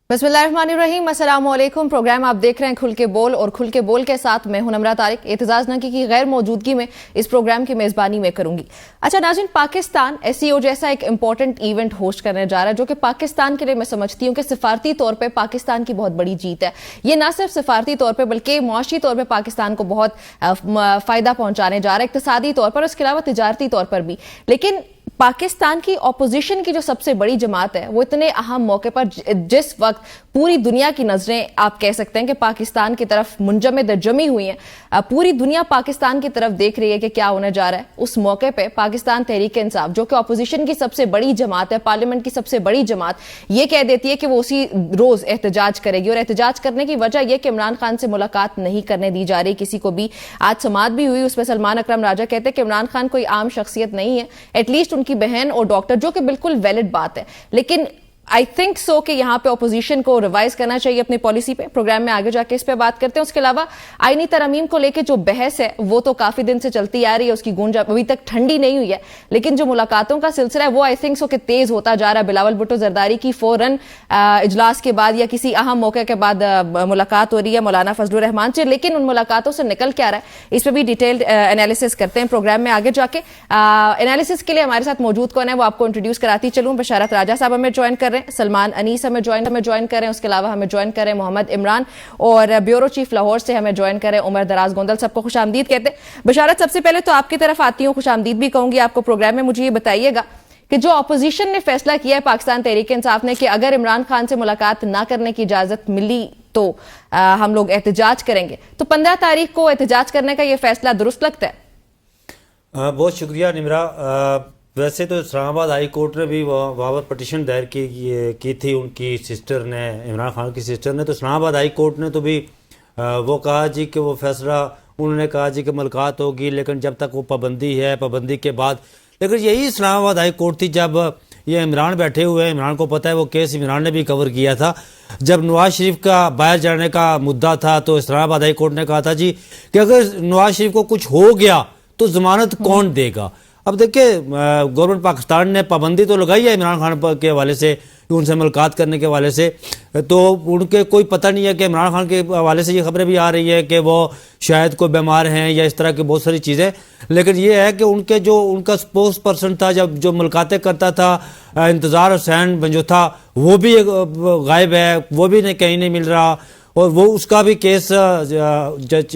बिस्मिल्लाहिर्रहमानिर्रहीम, अस्सलाम वालेकुम। प्रोग्राम आप देख रहे हैं खुल के बोल, और खुल के बोल के साथ मैं हूं नमरा तारिक। एतजाज नकी की गैर मौजूदगी में इस प्रोग्राम की मेज़बानी में करूंगी। अच्छा नाज़रीन, पाकिस्तान SCO जैसा एक इंपॉर्टेंट इवेंट होस्ट करने जा रहा है, जो कि पाकिस्तान के लिए मैं समझती हूँ कि सिफारती तौर पर पाकिस्तान की बहुत बड़ी जीत है। ये ना सिर्फ सिफारती तौर पर बल्कि मुआशी तौर पर पाकिस्तान को बहुत फायदा पहुंचाने जा रहा है, इक्तिसादी तौर पर, उसके अलावा तिजारती तौर पर भी। लेकिन पाकिस्तान की ऑपोजिशन की जो सबसे बड़ी जमात है, वो इतने अहम मौके पर, जिस वक्त पूरी दुनिया की नजरें आप कह सकते हैं कि पाकिस्तान की तरफ मुंजमद जमी हुई हैं, पूरी दुनिया पाकिस्तान की तरफ देख रही है कि क्या होने जा रहा है, उस मौके पे पाकिस्तान तहरीक इंसाफ, जो कि ऑपोजिशन की सबसे बड़ी जमात है, पार्लियामेंट की सबसे बड़ी जमात, ये कह देती है कि वो उसी रोज एहतजाज करेगी। और एहतजाज करने की वजह यह कि इमरान खान से मुलाकात नहीं करने दी जा रही किसी को भी। आज समात भी हुई, उसमें सलमान अकरम राजा कहते हैं कि इमरान खान कोई आम शख्सियत नहीं है, एटलीस्ट उनकी बहन और डॉक्टर, जो कि बिल्कुल वैलिड बात है। लेकिन आई थिंक सो कि यहां पे ऑपोजिशन को रिवाइज करना चाहिए अपनी पॉलिसी पे। प्रोग्राम में आगे जाके इस पे बात करते हैं। उसके अलावा आईनी तरमीम को लेके जो बहस है वो तो काफी दिन से चलती आ रही है, उसकी गूंज अभी तक ठंडी नहीं हुई है। लेकिन जो मुलाकातों का सिलसिला है वो आई थिंक सो कि तेज होता जा रहा है। बिलावल भुट्टो जरदारी की फौरन इजलास के बाद या किसी अहम मौके के बाद मुलाकात हो रही है मौलाना फजलुर रहमान से। लेकिन उन मुलाकातों से निकल क्या रहा है, इस पर भी डिटेल्ड एनालिसिस करते हैं प्रोग्राम में आगे जाके। एनालिसिस के लिए हमारे साथ मौजूद कौन है वो आपको इंट्रोड्यूस कराती चलूं। बशारत राजा साहब हमें ज्वाइन कर रहे हैं, सलमान अनीस हमें ज्वाइन कर रहे हैं, उसके अलावा हमें ज्वाइन कर रहे हैं मोहम्मद इमरान, और ब्यूरो चीफ लाहौर से हमें ज्वाइन कर रहे हैं उमर दराज गोंदल। सबको खुशामदीद कहते हैं। बशारत, सबसे पहले तो आपकी तरफ आती हूँ, खुशामदीद भी कहूंगी आपको प्रोग्राम में। मुझे ये बताइएगा कि जो अपोजिशन ने फैसला किया है पाकिस्तान तहरीक इंसाफ ने कि अगर इमरान खान से मुलाकात ना करने की इजाजत मिली तो हम लोग एहतजाज करेंगे, तो 15 तारीख को एहतजाज करने का यह फैसला दुरुस्त लगता है? बहुत शुक्रिया निमरा। वैसे तो इस्लामाबाद हाई कोर्ट ने भी वहाँ पर पटिशन दायर की थी उनकी सिस्टर ने, इमरान खान की सिस्टर ने। तो इस्लामाबाद हाई कोर्ट ने तो भी वो कहा जी कि वो फैसला, उन्होंने कहा जी कि मुलाकात होगी, लेकिन जब तक वो पाबंदी है, पाबंदी के बाद। लेकिन यही इस्लामाबाद हाई कोर्ट थी जब ये इमरान बैठे हुए हैं, इमरान को पता है वो केस इमरान ने भी कवर किया था। जब नवाज शरीफ का बाहर जाने का मुद्दा था तो इस्लामाबाद हाई कोर्ट ने कहा था जी कि अगर नवाज शरीफ को कुछ हो गया तो जमानत कौन देगा। अब देखिए, गवर्नमेंट पाकिस्तान ने पाबंदी तो लगाई है इमरान खान के हवाले से, उनसे मुलाकात करने के हवाले से। तो उनके कोई पता नहीं है कि इमरान खान के हवाले से ये खबरें भी आ रही है कि वो शायद कोई बीमार हैं या इस तरह की बहुत सारी चीज़ें। लेकिन ये है कि उनका स्पोक्स पर्सन था जब जो मुलाकातें करता था, इंतज़ार हुसैन बंजोथा, वो भी गायब है, वो भी कहीं नहीं मिल रहा। और वो उसका भी केस जज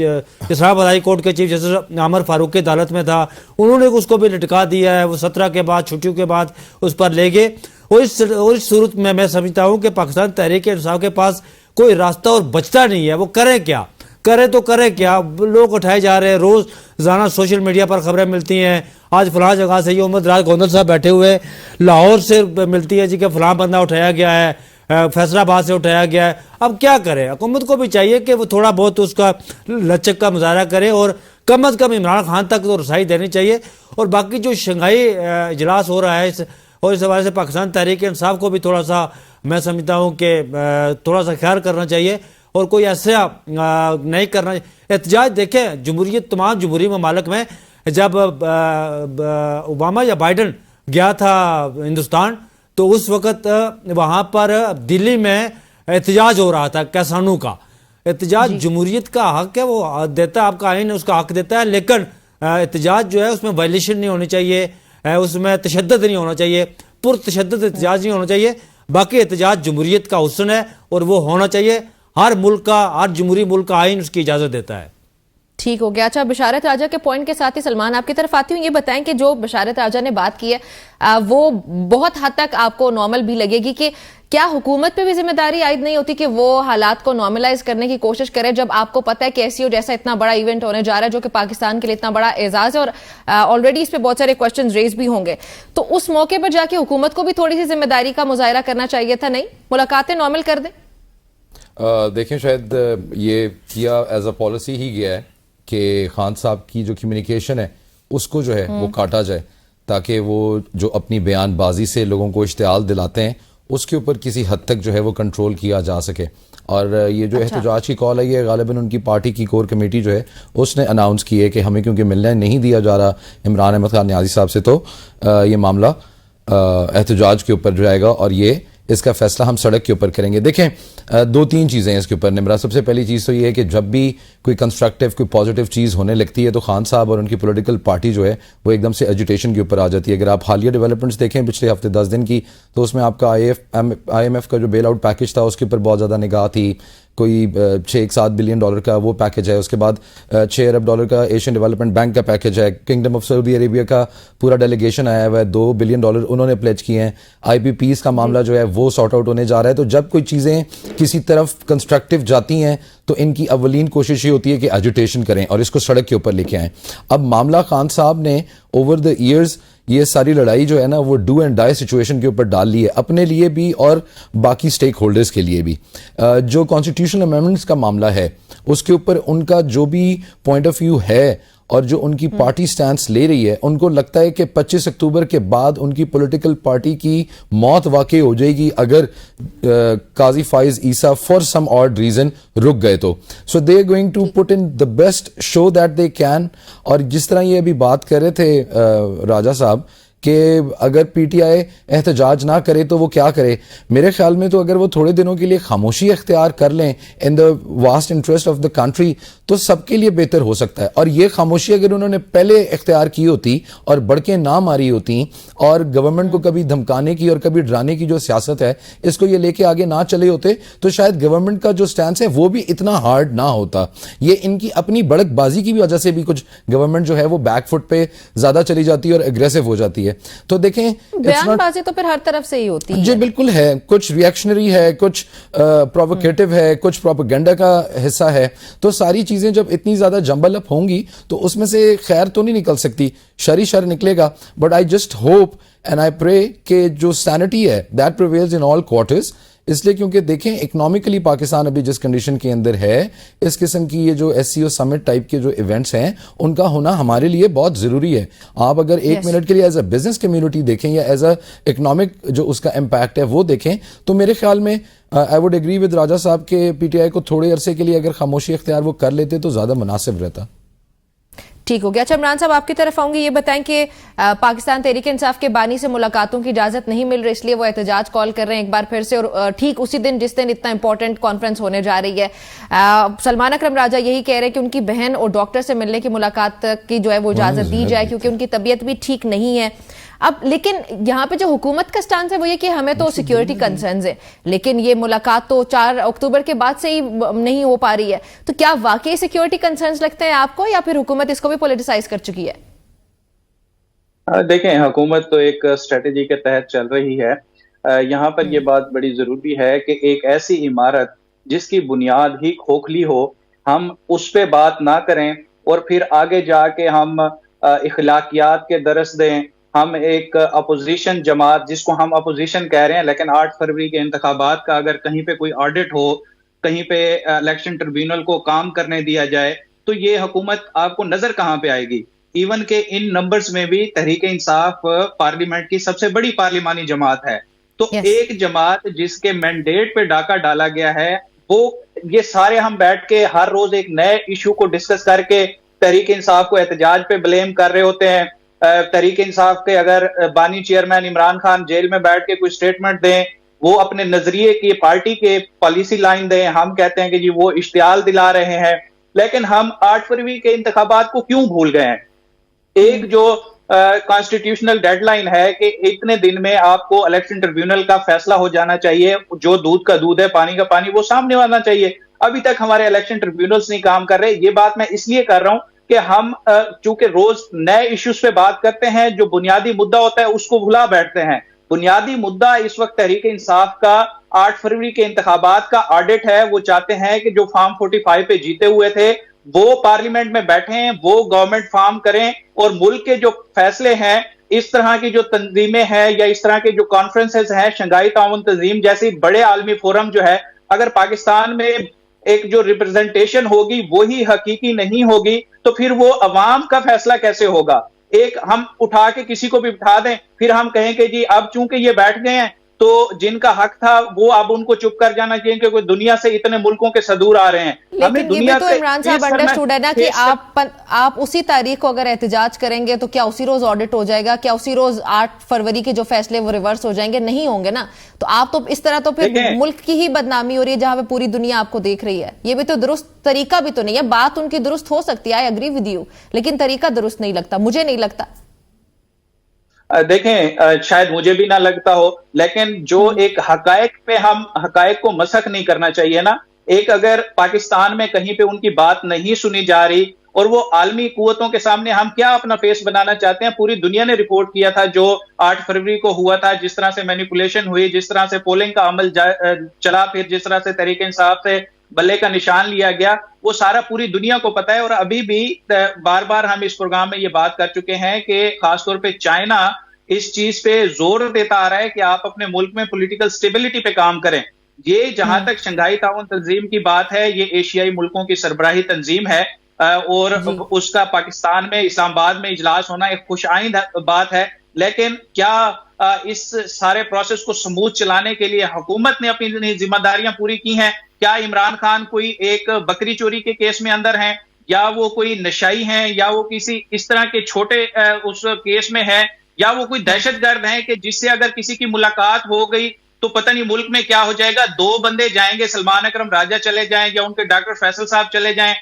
इस्लामाबाद हाई कोर्ट के चीफ जस्टिस आमर फारूक की अदालत में था, उन्होंने उसको भी लटका दिया है। वो 17 के बाद, छुट्टियों के बाद उस पर ले गए। और इस सूरत में मैं समझता हूँ कि पाकिस्तान तहरीक इंसाफ के पास कोई रास्ता और बचता नहीं है। वो करें क्या, करे क्या। लोग उठाए जा रहे हैं, रोज़ाना सोशल मीडिया पर खबरें मिलती हैं, आज फलां जगह से ये उमर दराज गोंदल साहब बैठे हुए, लाहौर से मिलती है जी कि फलां बंदा उठाया गया है, फैसलाबाद से उठाया गया है। अब क्या करें, हुकूमत को भी चाहिए कि वो थोड़ा बहुत उसका लचक का मुजाहरा करे और कम अज़ कम इमरान खान तक तो रसाई देनी चाहिए। और बाकी जो शंघाई इजलास हो रहा है इस हवाले से पाकिस्तान तहरीक इंसाफ को भी थोड़ा सा, मैं समझता हूँ कि थोड़ा सा ख्याल करना चाहिए और कोई ऐसा नहीं करना। एहतजाज देखें, जमहूरियत, तमाम जमहूरी ममालिक में जब ओबामा या बाइडन गया था हिंदुस्तान, तो उस वक़्त वहाँ पर दिल्ली में एहतजाज हो रहा था किसानों का। एहतजाज जमहूरियत का हक है, वो देता है, आपका आइन उसका हक देता है। लेकिन एहतजाज जो है उसमें वायलेशन नहीं होनी चाहिए, उसमें तशद्दुद नहीं होना चाहिए, पुरतशद्दुद एहतजाज नहीं होना चाहिए। बाकी एहतजाज जमहूरियत का हुस्न है और वो होना चाहिए। हर मुल्क का, हर जमहूरी मुल्क का आइन उसकी इजाज़त देता है। ठीक हो गया। अच्छा, बशारत राजा के पॉइंट के साथ ही सलमान आपकी तरफ आती हूँ। ये बताएं कि जो बशारत राजा ने बात की है वो बहुत हद तक आपको नॉर्मल भी लगेगी कि क्या हुकूमत पे भी जिम्मेदारी आयद नहीं होती कि वो हालात को नॉर्मलाइज करने की कोशिश करे, जब आपको पता है कि SCO जैसा इतना बड़ा इवेंट होने जा रहा है जो कि पाकिस्तान के लिए इतना बड़ा एजाज है और ऑलरेडी इस पे बहुत सारे क्वेश्चन रेज भी होंगे। तो उस मौके पर जाके हुकूमत को भी थोड़ी सी जिम्मेदारी का मुजाहरा करना चाहिए था, नहीं मुलाकातें नॉर्मल कर दे। देखें, शायद ये किया एज अ पॉलिसी ही गया है कि खान साहब की जो कम्युनिकेशन है उसको जो है वो काटा जाए, ताकि वो जो अपनी बयानबाजी से लोगों को इश्तियाल दिलाते हैं उसके ऊपर किसी हद तक जो है वो कंट्रोल किया जा सके। और ये जो एहतजाज की कॉल है ये गालिबन उनकी पार्टी की कोर कमेटी जो है उसने अनाउंस की है कि हमें क्योंकि मिलने नहीं दिया जा रहा इमरान अहमद खान नियाज़ी साहब से, तो ये मामला एहतजाज के ऊपर जाएगा और ये इसका फैसला हम सड़क के ऊपर करेंगे। देखें, दो तीन चीज़ें हैं इसके ऊपर निमरा। सबसे पहली चीज़ तो ये है कि जब भी कोई कंस्ट्रक्टिव, कोई पॉजिटिव चीज़ होने लगती है तो खान साहब और उनकी पॉलिटिकल पार्टी जो है वो एकदम से एजुटेशन के ऊपर आ जाती है। अगर आप हालिया डेवलपमेंट्स देखें पिछले हफ्ते 10 दिन की, तो उसमें आपका IMF का जो बेल आउट पैकेज था उसके ऊपर बहुत ज़्यादा निगाह थी। कोई 6-7 बिलियन डॉलर का वो पैकेज है। उसके बाद 6 अरब डॉलर का एशियन डेवलपमेंट बैंक का पैकेज है। किंगडम ऑफ सऊदी अरेबिया का पूरा डेलीगेशन आया हुआ है, 2 बिलियन डॉलर उन्होंने प्लेज किए हैं। IPPs का मामला जो है वो सॉर्ट आउट होने जा रहा है। तो जब कोई चीज़ें किसी तरफ कंस्ट्रक्टिव जाती हैं तो इनकी अवलीन कोशिश ये होती है कि एजुटेशन करें और इसको सड़क के ऊपर लेके आएं। अब मामला खान साहब ने ओवर द ईयर्स ये सारी लड़ाई जो है ना वो डू एंड डाई सिचुएशन के ऊपर डाल ली है, अपने लिए भी और बाकी स्टेक होल्डर्स के लिए भी। जो कॉन्स्टिट्यूशनल अमेंडमेंट्स का मामला है उसके ऊपर उनका जो भी पॉइंट ऑफ व्यू है और जो उनकी पार्टी स्टैंस ले रही है, उनको लगता है कि 25 अक्टूबर के बाद उनकी पॉलिटिकल पार्टी की मौत वाकई हो जाएगी अगर काजी फाइज ईसा फॉर सम ऑड रीजन रुक गए तो। So they are going to put in the best show that they can. और जिस तरह ये अभी बात कर रहे थे राजा साहब कि अगर PTI एहतजाज ना करे तो वो क्या करे, मेरे ख्याल में तो अगर वो थोड़े दिनों के लिए खामोशी अख्तियार कर लें in the vast interest of the country तो सबके लिए बेहतर हो सकता है। और ये खामोशी अगर उन्होंने पहले इख्तियार की होती और बढ़के ना मारी होती और गवर्नमेंट को कभी धमकाने की और कभी डराने की जो सियासत है इसको ये लेके आगे ना चले होते तो शायद गवर्नमेंट का जो स्टैंड है वो भी इतना हार्ड ना होता। ये इनकी अपनी बड़कबाजी की वजह से भी कुछ गवर्नमेंट जो है वो बैकफुट पे ज्यादा चली जाती है और एग्रेसिव हो जाती है। तो देखें, बयानबाजी तो फिर हर तरफ से ही होती है। जी बिल्कुल है, कुछ रिएक्शनरी है, कुछ प्रोवोकेटिव है, कुछ प्रोपेगेंडा का हिस्सा है। तो सारी चीजें जब इतनी ज्यादा जंबल अप होंगी तो उसमें से खैर तो नहीं निकल सकती, शर शर निकलेगा। But I just hope and I pray कि जो सैनिटी है that prevails in all quarters. इसलिए क्योंकि देखें इकोनॉमिकली पाकिस्तान अभी जिस कंडीशन के अंदर है, इस किस्म की ये जो SCO समिट टाइप के जो इवेंट्स हैं उनका होना हमारे लिए बहुत जरूरी है। आप अगर एक मिनट के लिए एज अ बिजनेस कम्युनिटी देखें या एज अ इकोनॉमिक जो उसका इम्पैक्ट है वो देखें तो मेरे ख्याल में आई वुड एग्री विद राजा साहब के PTI को थोड़े अरसे के लिए अगर खामोशी इख्तियार वो कर लेते तो ज्यादा मुनासिब रहता। ठीक हो गया। अच्छा इमरान साहब आपकी तरफ आऊंगी, ये बताएं कि पाकिस्तान तहरीक इंसाफ के बानी से मुलाकातों की इजाजत नहीं मिल रही इसलिए वो एहतजाज कॉल कर रहे हैं एक बार फिर से, और ठीक उसी दिन जिस दिन इतना इंपॉर्टेंट कॉन्फ्रेंस होने जा रही है। सलमान अकरम राजा यही कह रहे हैं कि उनकी बहन और डॉक्टर से मिलने की मुलाकात की जो है वो इजाजत दी जाए क्योंकि उनकी तबीयत भी ठीक नहीं है। अब लेकिन यहाँ पे जो हुकूमत का स्टांस है वो ये कि हमें तो सिक्योरिटी कंसर्न्स है, लेकिन ये मुलाकात तो 4 अक्टूबर के बाद से ही नहीं हो पा रही है। तो क्या वाकई सिक्योरिटी कंसर्न्स लगते हैं आपको या फिर हुकूमत इसको भी पॉलिटिसाइज कर चुकी है? देखें, हुकूमत तो एक स्ट्रेटेजी के तहत चल रही है। यहाँ पर यह बात बड़ी जरूरी है कि एक ऐसी इमारत जिसकी बुनियाद ही खोखली हो, हम उस पर बात ना करें और फिर आगे जाके हम इखलाकियात के दरस दें। हम एक अपोजिशन जमात, जिसको हम अपोजिशन कह रहे हैं, लेकिन 8 फरवरी के इंतखाबात का अगर कहीं पे कोई ऑडिट हो, कहीं पे इलेक्शन ट्रिब्यूनल को काम करने दिया जाए तो ये हुकूमत आपको नजर कहाँ पे आएगी। इवन के इन नंबर्स में भी तहरीक इंसाफ पार्लियामेंट की सबसे बड़ी पार्लिमानी जमात है। तो एक जमात जिसके मैंडेट पे डाका डाला गया है, वो ये सारे हम बैठ के हर रोज एक नए इशू को डिस्कस करके तहरीक इंसाफ को एहतजाज पे ब्लेम कर रहे होते हैं। तहरीक इंसाफ के अगर बानी चेयरमैन इमरान खान जेल में बैठ के कोई स्टेटमेंट दें, वो अपने नजरिए की पार्टी के पॉलिसी लाइन दें, हम कहते हैं कि जी वो इश्तियाल दिला रहे हैं। लेकिन हम 8 फरवरी के इंतखाबात को क्यों भूल गए हैं? एक जो कॉन्स्टिट्यूशनल डेडलाइन है कि इतने दिन में आपको इलेक्शन ट्रिब्यूनल का फैसला हो जाना चाहिए, जो दूध का दूध है, पानी का पानी, वो सामने आना चाहिए। अभी तक हमारे इलेक्शन ट्रिब्यूनल्स नहीं काम कर रहे। ये बात मैं इसलिए कर रहा हूं कि हम चूंकि रोज नए इश्यूज पे बात करते हैं, जो बुनियादी मुद्दा होता है उसको भुला बैठते हैं। बुनियादी मुद्दा इस वक्त तहरीक इंसाफ का 8 फरवरी के इंतखाबात का ऑडिट है। वो चाहते हैं कि जो फॉर्म 45 पे जीते हुए थे वो पार्लियामेंट में बैठे हैं, वो गवर्नमेंट फॉर्म करें और मुल्क के जो फैसले हैं, इस तरह की जो तंजीमें हैं या इस तरह के जो कॉन्फ्रेंसेस हैं, शंघाई ताउन तंजीम जैसी बड़े आलमी फोरम जो है, अगर पाकिस्तान में एक जो रिप्रेजेंटेशन होगी वही हकीकी नहीं होगी तो फिर वो अवाम का फैसला कैसे होगा? एक हम उठा के किसी को भी बिठा दें, फिर हम कहें कि जी अब चूंकि ये बैठ गए हैं तो जिनका हक था वो अब उनको चुप कर जाना चाहिए, क्योंकि दुनिया से इतने मुल्कों के सदूर आ रहे हैं। लेकिन ये भी तो इमरान साहब अंडरस्टूड है ना कि आप उसी तारीख को अगर एहतजाज करेंगे तो क्या उसी रोज ऑडिट हो जाएगा? क्या उसी रोज 8 फरवरी के जो फैसले वो रिवर्स हो जाएंगे? नहीं होंगे ना। तो आप तो इस तरह तो फिर मुल्क की ही बदनामी हो रही है जहां पे पूरी दुनिया आपको देख रही है। ये भी तो दुरुस्त तरीका भी तो नहीं है। बात उनकी दुरुस्त हो सकती है, आई एग्री विद यू, लेकिन तरीका दुरुस्त नहीं लगता, मुझे नहीं लगता। देखें, शायद मुझे भी ना लगता हो, लेकिन जो एक हकायक पे हम हकायक को मसख नहीं करना चाहिए ना। एक अगर पाकिस्तान में कहीं पे उनकी बात नहीं सुनी जा रही और वो आलमी कुव्वतों के सामने हम क्या अपना फेस बनाना चाहते हैं? पूरी दुनिया ने रिपोर्ट किया था जो 8 फरवरी को हुआ था, जिस तरह से मैनिपुलेशन हुई, जिस तरह से पोलिंग का अमल चला, फिर जिस तरह से तहरीक इंसाफ से बल्ले का निशान लिया गया, वो सारा पूरी दुनिया को पता है। और अभी भी बार बार हम इस प्रोग्राम में ये बात कर चुके हैं कि खासतौर पे चाइना इस चीज पे जोर देता आ रहा है कि आप अपने मुल्क में पॉलिटिकल स्टेबिलिटी पे काम करें। ये जहां तक शंघाई ताउन तंजीम की बात है, ये एशियाई मुल्कों की सरबराही तंजीम है और उसका पाकिस्तान में इस्लामाबाद में इजलास होना एक खुशआइंद बात है। लेकिन क्या इस सारे प्रोसेस को स्मूथ चलाने के लिए हुकूमत ने अपनी जिम्मेदारियां पूरी की हैं? क्या इमरान खान कोई एक बकरी चोरी के केस में अंदर हैं, या वो कोई नशाई हैं, या वो किसी इस तरह के छोटे उस केस में है, या वो कोई दहशतगर्द हैं कि जिससे अगर किसी की मुलाकात हो गई तो पता नहीं मुल्क में क्या हो जाएगा? 2 बंदे जाएंगे, सलमान अकरम राजा चले जाएं या उनके डॉक्टर फैसल साहब चले जाएं,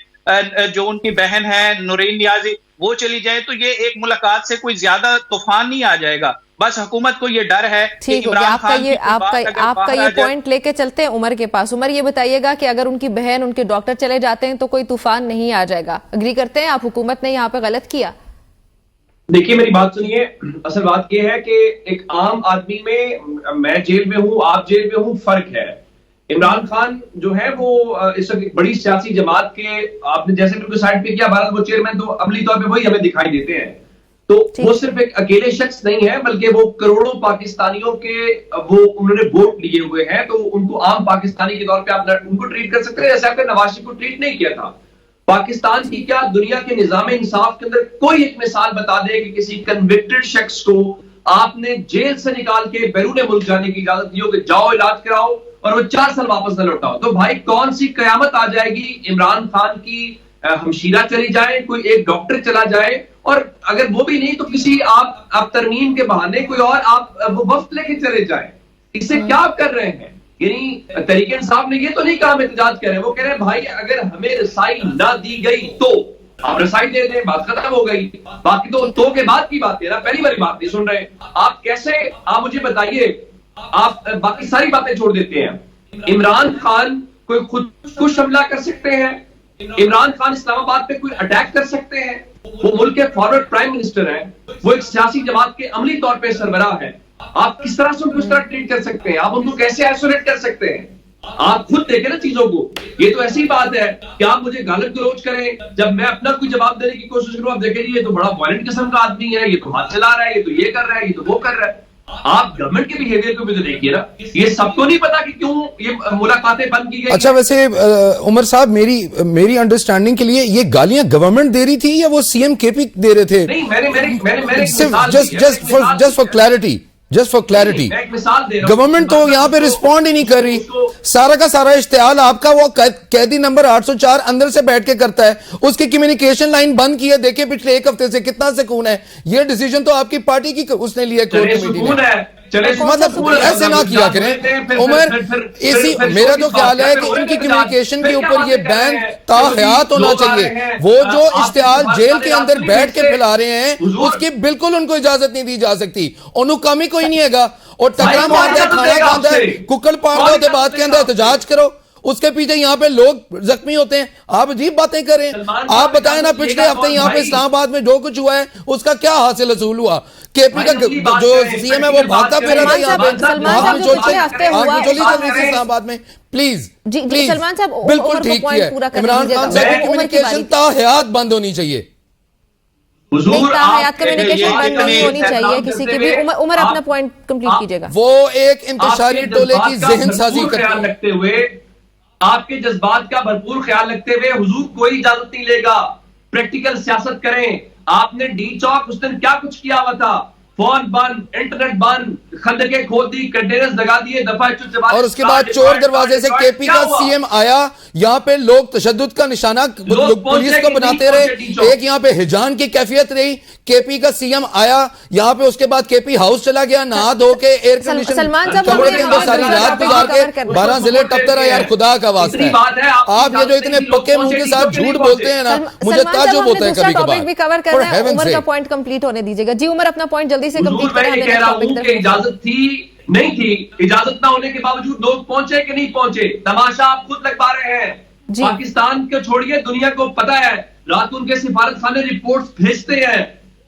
जो उनकी बहन है नूरीन नियाजी वो चली जाए, तो ये एक मुलाकात से कोई ज्यादा तूफान नहीं आ जाएगा। बस हुकूमत को ये डर है। ठीक हो गया, आपका ये पॉइंट लेके चलते हैं उमर के पास। उमर, ये बताइएगा कि अगर उनकी बहन उनके डॉक्टर चले जाते हैं तो कोई तूफान नहीं आ जाएगा? अग्री करते हैं आप, हुकूमत ने यहाँ पे गलत किया? देखिए, मेरी बात सुनिए। असल बात यह है कि एक आम आदमी में, मैं जेल में हूं, आप जेल में हूं, फर्क है। इमरान खान जो है वो इस वक्त बड़ी सियासी जमात के, आपने जैसे बिल्कुल साइड पे किया, भारत वो चेयरमैन तो अमली तौर पे वही हमें दिखाई देते हैं। तो वो सिर्फ एक अकेले शख्स नहीं है, बल्कि वो करोड़ों पाकिस्तानियों के वो उन्होंने वोट लिए हुए हैं। तो उनको आम पाकिस्तानी के तौर पे आप उनको ट्रीट कर सकते हैं जैसे आपने नवाज शरीफ को ट्रीट नहीं किया था। पाकिस्तान की क्या, दुनिया के निजाम इंसाफ के अंदर कोई एक मिसाल बता दे कि किसी कन्विक्टेड शख्स को आपने जेल से निकाल के बैरून मुल्क जाने की इजाजत दी हो कि जाओ इलाज कराओ और वो 4 साल वापस न लौटाओ? तो भाई कौन सी कयामत आ जाएगी? इमरान खान की हमशीरा चली जाए, कोई एक डॉक्टर चला जाए, और अगर वो भी नहीं तो किसी आप तरमीम के बहाने कोई और आप वो वफ्त लेके चले जाए। इससे क्या आप कर रहे हैं? यानी तहरीक इंसाफ ने ये तो नहीं कहा हम एहतजाज कर रहे हैं, वो कह रहे हैं भाई अगर हमें रसाई ना दी गई तो आप रसाई दे दें, बात खत्म हो गई। बाकी तो के बाद की बात है ना, पहली बारी बात नहीं सुन रहे आप। कैसे, आप मुझे बताइए, आप बाकी सारी बातें छोड़ देते हैं। इमरान खान कोई खुद कुछ हमला कर सकते हैं? इमरान खान इस्लामाबाद पे कोई अटैक कर सकते हैं? वो मुल्क के फॉरवर्ड प्राइम मिनिस्टर हैं, वो एक सियासी जमात के अमली तौर पे सरबराह है। आप किस तरह से उनको इस तरह ट्रीट कर सकते हैं? आप उनको कैसे आइसोलेट कर सकते हैं? आप खुद देखें ना चीजों को। ये तो ऐसी बात है कि आप मुझे गालिब गलौज करें जब मैं अपना कोई जवाब देने की कोशिश करूं। आप देखें ये तो बड़ा वायलेंट किस्म का आदमी है, ये तो हाथ चला रहा है, ये तो ये कर रहा है, ये तो वो कर रहा है। आप गवर्नमेंट के बिहेवियर को भी तो देखिए ना। ये सबको नहीं पता कि क्यों ये मुलाकातें बंद की गई। अच्छा, वैसे उमर साहब, मेरी अंडरस्टैंडिंग के लिए ये गालियां गवर्नमेंट दे रही थी या वो सीएम केपी दे रहे थे? नहीं, मैंने जस्ट फॉर क्लैरिटी, गवर्नमेंट तो यहाँ पे रिस्पॉन्ड ही नहीं कर रही। सारा का सारा इश्तेहाल आपका वो कैदी नंबर 804 अंदर से बैठ के करता है, उसकी कम्युनिकेशन लाइन बंद की है। देखिए पिछले 1 हफ्ते से कितना सुकून है। ये डिसीजन तो आपकी पार्टी की उसने लिया, कोर कमेटी ने। मतलब ऐसे ना किया करें उमर। इसी मेरा तो ख्याल है कि इनकी कम्युनिकेशन के ऊपर ये बैन ताहयात होना चाहिए। वो जो इश्तेहाल जेल के अंदर बैठ के फैला रहे हैं उसकी बिल्कुल उनको इजाजत नहीं दी जा सकती। उन्होंने कोई नहीं है और टकरा मारता है, खाना खाता है, कुक्कड़ पाड़ता होते बात के अंदर एहतजाज करो, उसके पीछे यहाँ पे लोग जख्मी होते हैं। आप अजीब बातें कर रहे हैं। आप बताएं ना, पिछले हफ्ते यहाँ पे इस्लामाबाद में जो कुछ हुआ है उसका क्या हासिल हसूल हुआ? केपी का जो सीएम है वो भागता फिर रहा था यहाँ पे इस्लामाबाद में। प्लीज सलमान साहब, बिल्कुल ठीक है। इमरान खान साहब की कम्युनिकेशन ताहयात बंद होनी चाहिए। कम्युनिकेशन बंद नहीं होनी चाहिए किसी की भी। उमर अपना पॉइंट कंप्लीट कीजिएगा। वो एक इंतशारी टोले की ज़हन साजी रखते हुए, आपके जज्बात का भरपूर ख्याल रखते हुए हुजूर कोई इजाजत नहीं लेगा। प्रैक्टिकल सियासत करें। आपने डी चौक उस दिन क्या कुछ किया हुआ था? फोन बंद, इंटरनेट बंद, खंदकें खोद दी, कंटेनर्स लगा दिए, दफा और उसके बाद चोर दरवाजे से केपी का सीएम आया, यहाँ पे लोग तशद्दुद का निशाना पुलिस को बनाते रहे, एक यहाँ पे हिजान की कैफियत रही, केपी का सीएम आया यहाँ पे, उसके बाद केपी हाउस चला गया, नहा धो के एयर कंडीशन कमरे के अंदर सारी रात गुजार के 12 जिले टपते रहे। यार खुदा का वास्ता है, आप ये जो इतने पक्के मुंह के साथ झूठ बोलते हैं ना, मुझे ताज्जुब होता है कभी कभार। भी कवर करना है, उमर का पॉइंट कंप्लीट होने दीजिएगा जी। उमर अपना पॉइंट जल्दी से कंप्लीट करें। मैं कह रहा हूं कि इजाजत थी नहीं थी, इजाजत ना होने के बावजूद लोग पहुंचे कि नहीं पहुंचे, तमाशा आप खुद लगवा रहे हैं। पाकिस्तान को छोड़िए, दुनिया को पता है, रात उनके सिफारत खाने रिपोर्ट्स भेजते हैं,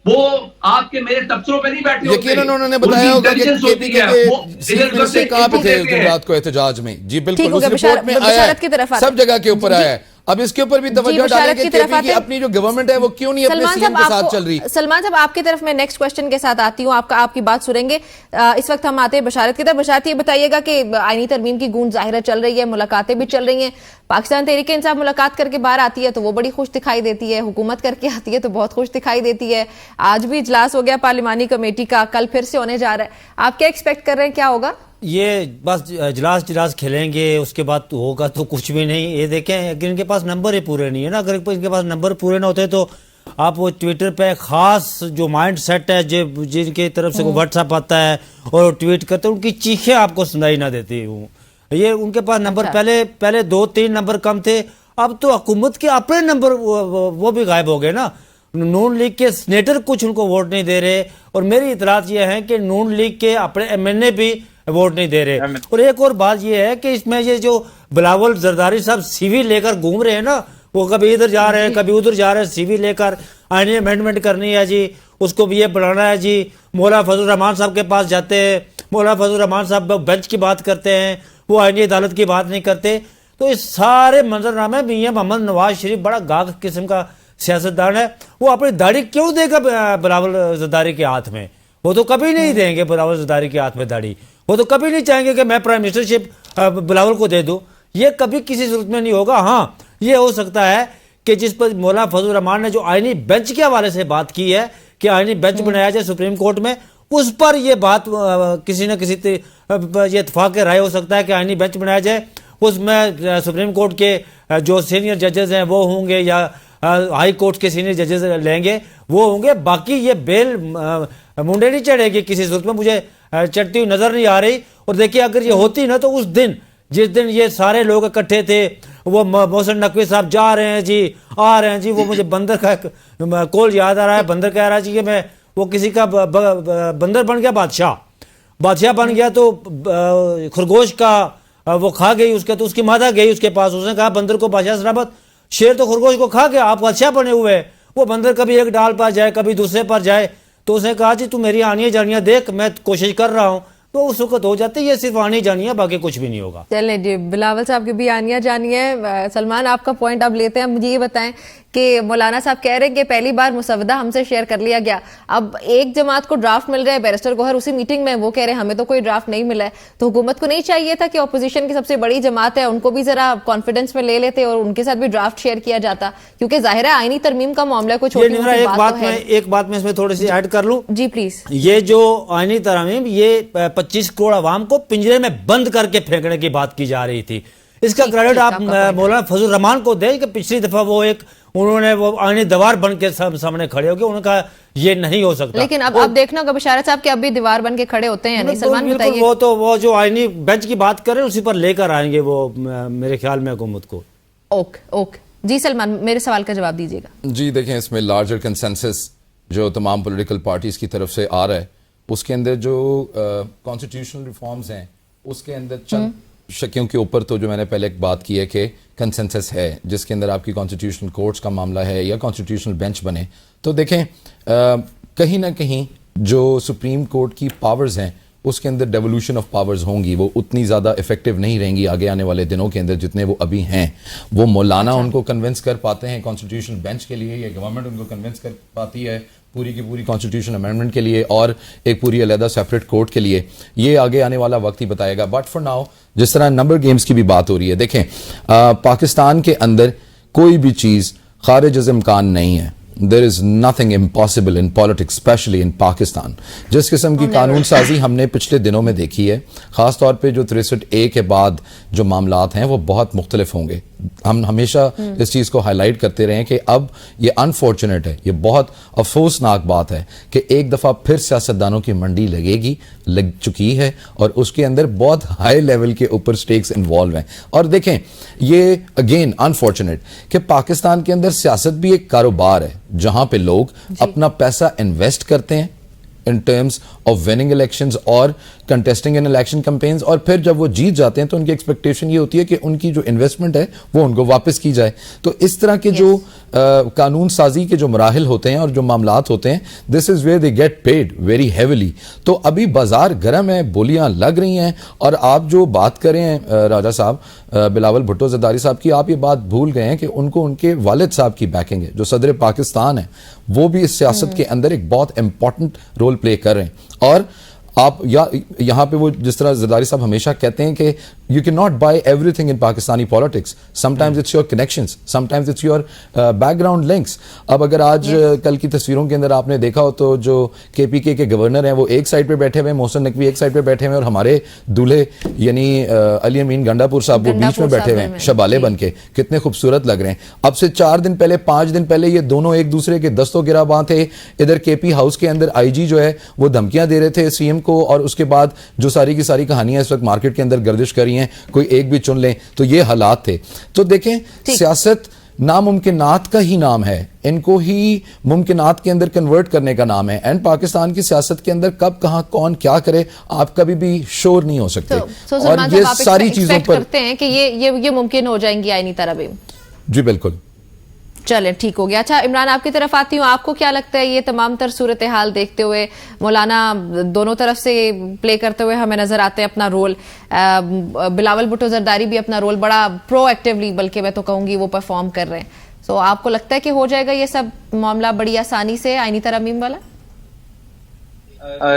वो आपके मेरे तबसरों पे नहीं बैठे होते। यकीनन उन्होंने बताया होगा कि केपी के कहां पे थे रात को एहतजाज में। जी बिल्कुल, उस रिपोर्ट में आया है, सब जगह के ऊपर आया है। अब इसके ऊपर भी तवज्जो डालें कि केपी की अपनी जो गवर्नमेंट है वो क्यों नहीं अपने सीएम के साथ चल रही। सलमान साहब, आपकी तरफ मैं नेक्स्ट क्वेश्चन के साथ आती हूँ, आपकी बात सुनेंगे। इस वक्त हम आते हैं बशारत की तरफ। बशारत, ये बताइएगा कि आईनी तरमीम की गूंज जाहिर चल रही है, मुलाकातें भी चल रही हैं। पाकिस्तान तहरीक इंसाफ मुलाकात करके बाहर आती है तो वो बड़ी खुश दिखाई देती है, हुकूमत करके आती है तो बहुत खुश दिखाई देती है। आज भी इजलास हो गया पार्लिमानी कमेटी का, कल फिर से होने जा रहा है। आप क्या एक्सपेक्ट कर रहे हैं, क्या होगा? ये बस इजलास खेलेंगे, उसके बाद तो होगा तो कुछ भी नहीं। ये देखें, अगर इनके पास नंबर ही पूरे नहीं है ना, अगर इनके पास नंबर पूरे ना होते तो आप वो ट्विटर पे खास जो माइंड सेट है, जो जिनकी तरफ से व्हाट्सएप आता है और ट्वीट करते हैं, उनकी चीखें आपको सुनाई ना देती हूँ। ये उनके पास नंबर पहले 2-3 नंबर कम थे, अब तो हुकूमत के अपने नंबर वो भी गायब हो गए ना। नून लीग के सीनेटर कुछ उनको वोट नहीं दे रहे, और मेरी इतलात ये है कि नून लीग के अपने एमएनए भी वोट नहीं दे रहे। और एक और बात ये है कि इसमें ये जो बिलावल जरदारी साहब सीवी लेकर घूम रहे हैं ना, वो कभी इधर जा रहे हैं कभी उधर जा रहे हैं, सीवी लेकर आईनी अमेंडमेंट करनी है जी, उसको भी ये बढ़ाना है जी। मौला फजल रहमान साहब के पास जाते हैं, मौला फजल रहमान साहब बेंच की बात करते हैं, वो आईनी अदालत की बात नहीं करते। तो इस सारे मंजरनामे मियां मोहम्मद नवाज शरीफ बड़ा गाग किस्म का सियासतदान है, वो अपनी दाढ़ी क्यों देगा बिलावल जरदारी के हाथ में? वो तो कभी नहीं देंगे बिलावल जरदारी के हाथ में दाढ़ी, वो तो कभी नहीं चाहेंगे कि मैं प्राइम मिनिस्टरशिप बिलावल को दे दूं, ये कभी किसी सूरत में नहीं होगा। हाँ, ये हो सकता है कि जिस पर मौलाना फजल रहमान ने जो आईनी बेंच के हवाले से बात की है कि आईनी बेंच बनाया जाए सुप्रीम कोर्ट में, उस पर यह बात किसी न किसी ये इत्तेफाक राय हो सकता है कि आईनी बेंच बनाया जाए। उसमें सुप्रीम कोर्ट के जो सीनियर जजेस हैं वो होंगे, या हाई कोर्ट के सीनियर जजेस लेंगे वो होंगे। बाकी ये बेल मुंडे नहीं चढ़ेगी किसी सूरत में, मुझे चढ़ती हुई नजर नहीं आ रही। और देखिए, अगर ये होती ना तो उस दिन जिस दिन ये सारे लोग इकट्ठे थे, वो मोहसिन नकवी साहब जा रहे हैं जी, आ रहे हैं जी, वो मुझे बंदर का कॉल याद आ रहा है। बंदर कह रहा है जी कि मैं वो किसी का बंदर बन गया, बादशाह बन गया, तो खरगोश का वो खा गई उसके, तो उसकी माता गई उसके पास, उसने कहा बंदर को बादशाह सलामत, शेर तो खरगोश को खा गया, आप बादशाह बने हुए। वो बंदर कभी एक डाल पर जाए कभी दूसरे पर जाए, तो उसने कहा जी तू मेरी आनियाँ जानियाँ देख, मैं कोशिश कर रहा हूँ, तो उस वक्त हो जाते। ये सिर्फ आनी जानिए, बाकी कुछ भी नहीं होगा। चले जी, बिलावल साहब की भी आनियाँ जानिए। सलमान, आपका पॉइंट आप लेते हैं। मुझे ये बताएं कि मौलाना साहब कह रहे हैं कि पहली बार मुसवदा हमसे शेयर कर लिया गया, अब एक जमात को ड्राफ्ट मिल रहा है, बैरिस्टर गोहर उसी मीटिंग में वो कह रहे हैं हमें तो कोई ड्राफ्ट नहीं मिला है। तो हुकूमत को नहीं चाहिए था कि अपोजिशन की सबसे बड़ी जमात है उनको भी जरा कॉन्फिडेंस में ले लेते और उनके साथ भी ड्राफ्ट शेयर किया जाता, क्योंकि जाहिर है आईनी तरमीम का मामला कुछ एक बात मैं इसमें थोड़ी सी ऐड कर लूं जी प्लीज। ये जो आईनी तरमीम, ये 25 करोड़ आवाम को पिंजरे में बंद करके फेंकने की बात की जा रही थी। इसका क्रेडिट आप मौलाना फजल रहमान को दें कि पिछली दफा वो उन्होंने वो आईनी दीवार बन के सामने खड़े हो गए, उन्होंने कहा ये नहीं हो सकता। लेकिन अब देखना होगा बशारत साहब कि अब भी दीवार बन के खड़े होते हैं या नहीं। सलमान बताइए। वो जो आईनी बेंच की बात कर रहे हैं उसी पर लेकर आएंगे वो, मेरे ख्याल में हुकूमत को। ओके जी सलमान, मेरे सवाल का जवाब दीजिएगा। जी देखें, इसमें लार्जर कंसेंसस जो तमाम पॉलिटिकल पार्टीज की तरफ से आ रहा है, उसके अंदर जो कॉन्स्टिट्यूशनल रिफॉर्म्स हैं उसके अंदर चंद शक्यों के ऊपर तो जो मैंने पहले एक बात की है कि कंसेंसस है, जिसके अंदर आपकी कॉन्स्टिट्यूशनल कोर्ट्स का मामला है या कॉन्स्टिट्यूशनल बेंच बने। तो देखें, कहीं ना कहीं जो सुप्रीम कोर्ट की पावर्स हैं उसके अंदर डेवोल्यूशन ऑफ पावर्स होंगी, वो उतनी ज़्यादा इफेक्टिव नहीं रहेंगी आगे आने वाले दिनों के अंदर जितने वो अभी हैं। वो मौलाना उनको कन्विंस कर पाते हैं कॉन्स्टिट्यूशनल बेंच के लिए, या गवर्नमेंट उनको कन्विंस कर पाती है पूरी की पूरी कॉन्स्टिट्यूशन अमेंडमेंट के लिए और एक पूरी अलहदा सेपरेट कोर्ट के लिए, ये आगे आने वाला वक्त ही बताएगा। बट फॉर नाउ, जिस तरह नंबर गेम्स की भी बात हो रही है, देखें पाकिस्तान के अंदर कोई भी चीज़ खारिज अज़ इम्कान नहीं है। There is nothing impossible in politics, specially in Pakistan. जिस किस्म की कानून साजी हमने पिछले दिनों में देखी है, खासतौर पे जो 63A के बाद जो मामलात हैं वो बहुत मुख्तलिफ होंगे। हम हमेशा इस चीज़ को हाईलाइट करते रहे कि अब ये अनफॉर्चुनेट है, ये बहुत अफसोसनाक बात है कि एक दफ़ा फिर सियासतदानों की मंडी लग चुकी है और उसके अंदर बहुत हाई लेवल के ऊपर स्टेक्स इन्वॉल्व हैं। और देखें, ये अगेन अनफॉर्चुनेट कि पाकिस्तान के अंदर सियासत भी एक कारोबार है जहां पे लोग अपना पैसा इन्वेस्ट करते हैं in terms of winning elections और कंटेस्टिंग इन इलेक्शन कैंपेन्स, और फिर जब वो जीत जाते हैं तो उनकी एक्सपेक्टेशन ये होती है कि उनकी जो इन्वेस्टमेंट है वो उनको वापस की जाए। तो इस तरह के जो कानून साजी के जो मराहिल होते हैं और जो मामलात होते हैं, this is where they get paid very heavily. तो अभी बाजार गर्म है, बोलियां लग रही हैं। और आप जो बात करें राजा साहब, बिलावल भुट्टो जरदारी साहब की, आप ये बात भूल गए हैं कि उनको उनके वालिद साहब की बैकिंग है, जो सदर पाकिस्तान है, वो भी इस सियासत के अंदर एक बहुत इंपॉर्टेंट रोल प्ले कर रहे हैं। और आप यहां पे वो जिस तरह जरदारी साहब हमेशा कहते हैं कि you can not buy everything in Pakistani politics, sometimes it's your connections, sometimes it's your background links. अब अगर आज कल की तस्वीरों के अंदर आपने देखा हो तो जो KPK के गवर्नर हैं वो एक साइड पे बैठे हुए हैं, मोहसिन नकवी एक साइड पे बैठे हुए हैं, और हमारे दूल्हे यानी अली अमीन गंडापुर साहब वो बीच में बैठे हुए हैं शबाले बन के, कितने खूबसूरत लग रहे हैं। अब से 4 दिन पहले 5 दिन पहले ये दोनों एक दूसरे के दस्तों गिराबां थे। इधर KP हाउस के अंदर IG जो है वो धमकियां दे रहे थे CM को, और उसके बाद जो सारी की सारी कहानियां इस वक्त मार्केट के अंदर गर्दिश कर रही हैं, कोई एक भी चुन लें, तो ये हालात थे। तो देखें, सियासत नामुमकिनात का ही नाम है, इनको ही मुमकिनात के अंदर कन्वर्ट करने का नाम है। एंड पाकिस्तान की सियासत के अंदर कब कहां कौन क्या करे आप कभी भी श्योर नहीं हो सकते। और ये सारी चीजों पर करते हैं कि ये मुमकिन हो जाएंगी आईनी तरमीम। जी बिल्कुल, चलें ठीक हो गया। अच्छा इमरान, आपकी तरफ आती हूँ, आपको क्या लगता है ये तमाम तर सूरत हाल देखते हुए, मौलाना दोनों तरफ से प्ले करते हुए हमें नजर आते हैं अपना रोल, बिलावल भुट्टो जरदारी भी अपना रोल बड़ा प्रोएक्टिवली, बल्कि मैं तो कहूंगी वो परफॉर्म कर रहे हैं। सो आपको लगता है कि हो जाएगा ये सब मामला बड़ी आसानी से आईनी तरमीम वाला?